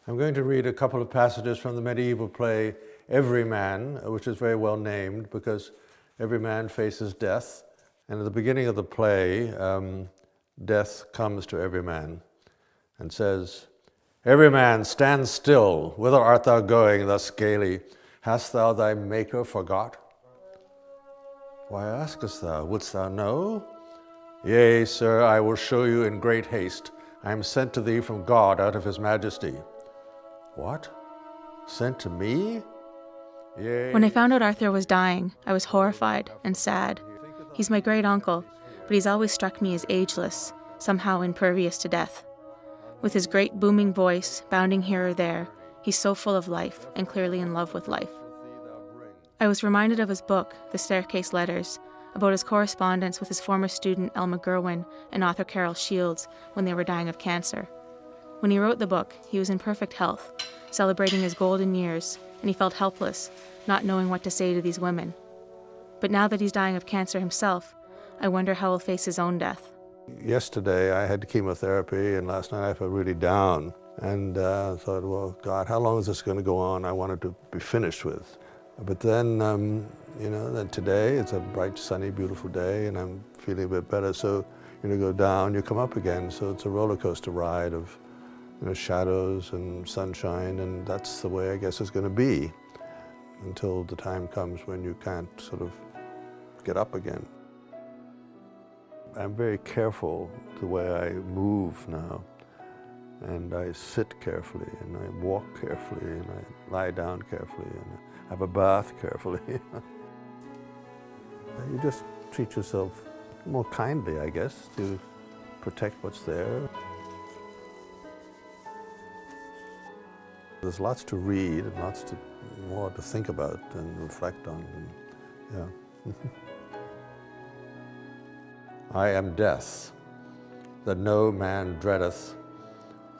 I'm going to read a couple of passages from the medieval play Every Man, which is very well named because every man faces death. And at the beginning of the play, death comes to every man and says, "Every man, stand still. Whither art thou going thus gaily? Hast thou thy Maker forgot? Why askest thou? Wouldst thou know? Yea, sir, I will show you in great haste. I am sent to thee from God out of his majesty." What? Sent to me? Yea. When I found out Arthur was dying, I was horrified and sad. He's my great uncle, but he's always struck me as ageless, somehow impervious to death. With his great booming voice, bounding here or there, he's so full of life and clearly in love with life. I was reminded of his book, The Staircase Letters, about his correspondence with his former student Elma Gerwin and author Carol Shields when they were dying of cancer. When he wrote the book, he was in perfect health, celebrating his golden years, and he felt helpless, not knowing what to say to these women. But now that he's dying of cancer himself, I wonder how he'll face his own death. Yesterday I had chemotherapy, and last night I felt really down. And thought, well, God, how long is this going to go on? I wanted to be finished with. But then, then today it's a bright, sunny, beautiful day, and I'm feeling a bit better. So, go down, you come up again. So it's a roller coaster ride of shadows and sunshine, and that's the way I guess it's going to be until the time comes when you can't sort of get up again. I'm very careful the way I move now, and I sit carefully, and I walk carefully, and I lie down carefully, and I have a bath carefully. You just treat yourself more kindly, I guess, to protect what's there. There's lots to read and lots more to think about and reflect on. And, I am death, that no man dreadeth,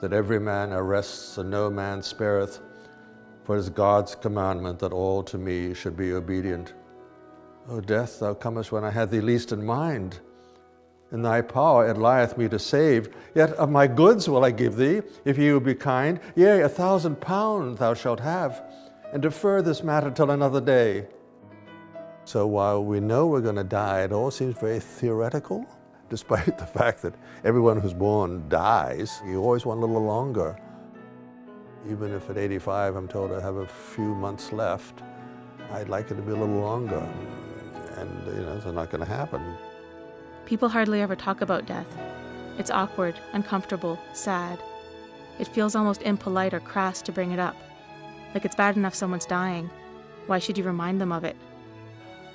that every man arrests and no man spareth, for it is God's commandment that all to me should be obedient. O death, thou comest when I had thee least in mind. In thy power it lieth me to save, yet of my goods will I give thee, if ye will be kind. Yea, 1,000 pounds thou shalt have, and defer this matter till another day. So while we know we're going to die, it all seems very theoretical, despite the fact that everyone who's born dies. You always want a little longer. Even if at 85 I'm told I have a few months left, I'd like it to be a little longer. And, it's not going to happen. People hardly ever talk about death. It's awkward, uncomfortable, sad. It feels almost impolite or crass to bring it up. Like it's bad enough someone's dying. Why should you remind them of it?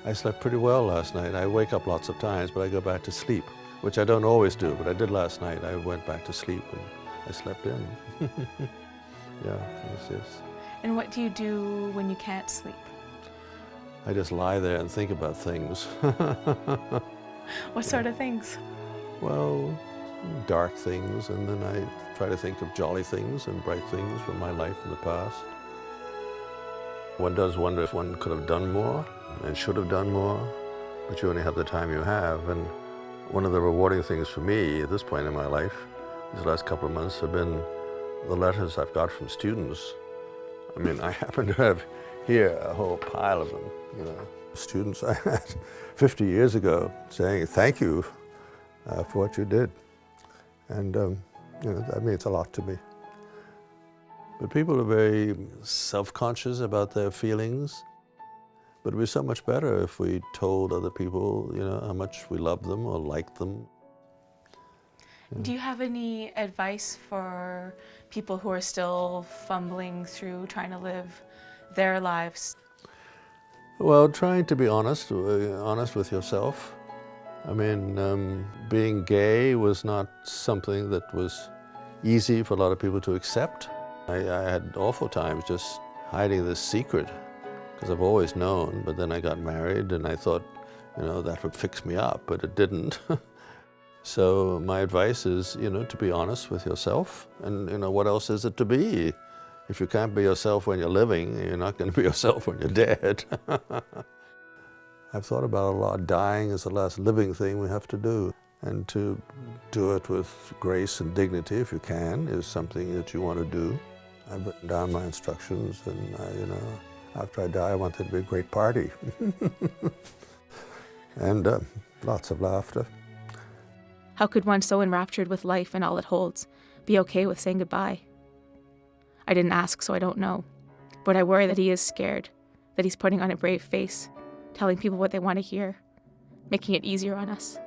I slept pretty well last night. I wake up lots of times, but I go back to sleep, which I don't always do, but I did last night. I went back to sleep and I slept in. Yes. And what do you do when you can't sleep? I just lie there and think about things. What sort of things? Well, dark things, and then I try to think of jolly things and bright things from my life in the past. One does wonder if one could have done more and should have done more, but you only have the time you have. And one of the rewarding things for me at this point in my life, these last couple of months, have been the letters I've got from students. I mean, I happen to have here a whole pile of them, Students I had 50 years ago saying, thank you for what you did. And, that means a lot to me. But people are very self-conscious about their feelings. But it would be so much better if we told other people, how much we love them or like them. Do you have any advice for people who are still fumbling through trying to live their lives? Well, trying to be honest with yourself. I mean, being gay was not something that was easy for a lot of people to accept. I had awful times just hiding this secret, because I've always known, but then I got married and I thought, that would fix me up, but it didn't. So my advice is, to be honest with yourself, and what else is it to be? If you can't be yourself when you're living, you're not going to be yourself when you're dead. I've thought about a lot. Dying is the last living thing we have to do. And to do it with grace and dignity, if you can, is something that you want to do. I've written down my instructions, and after I die, I want there to be a great party. And lots of laughter. How could one so enraptured with life and all it holds be okay with saying goodbye? I didn't ask, so I don't know. But I worry that he is scared, that he's putting on a brave face, telling people what they want to hear, making it easier on us.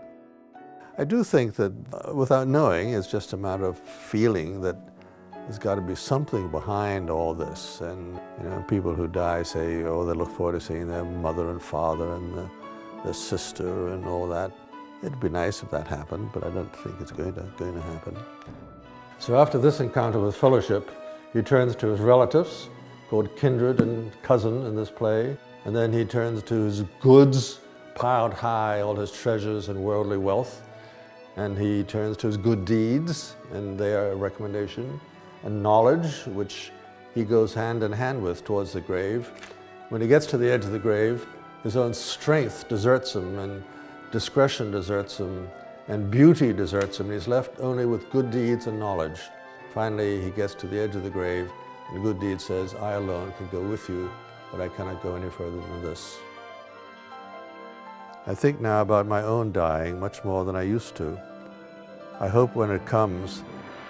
I do think that without knowing, it's just a matter of feeling that there's got to be something behind all this. And people who die say, oh, they look forward to seeing their mother and father and their sister and all that. It'd be nice if that happened, but I don't think it's going to happen. So after this encounter with fellowship, he turns to his relatives, called kindred and cousin in this play, and then he turns to his goods, piled high, all his treasures and worldly wealth, and he turns to his good deeds, and they are a recommendation, and knowledge, which he goes hand in hand with towards the grave. When he gets to the edge of the grave, his own strength deserts him, and discretion deserts him, and beauty deserts him, and he's left only with good deeds and knowledge. Finally, he gets to the edge of the grave, and good deed says, I alone can go with you, but I cannot go any further than this. I think now about my own dying much more than I used to. I hope when it comes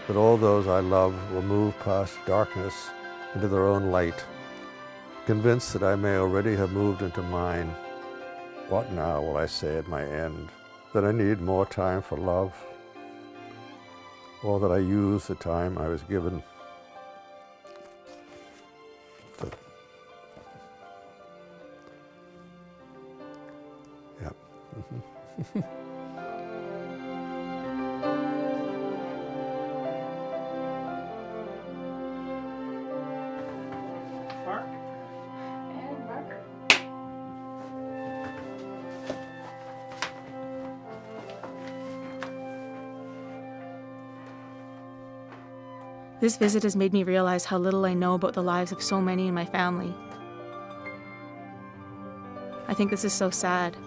that all those I love will move past darkness into their own light, convinced that I may already have moved into mine. What now will I say at my end? That I need more time for love, or that I use the time I was given. Yeah. Mark and marker. This visit has made me realize how little I know about the lives of so many in my family. I think this is so sad.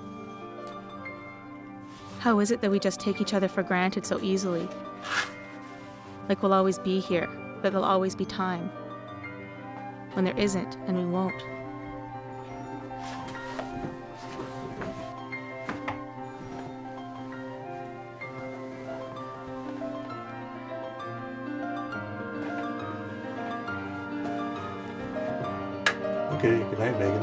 How is it that we just take each other for granted so easily? Like we'll always be here, that there'll always be time. When there isn't, and we won't. Okay, good night, Megan.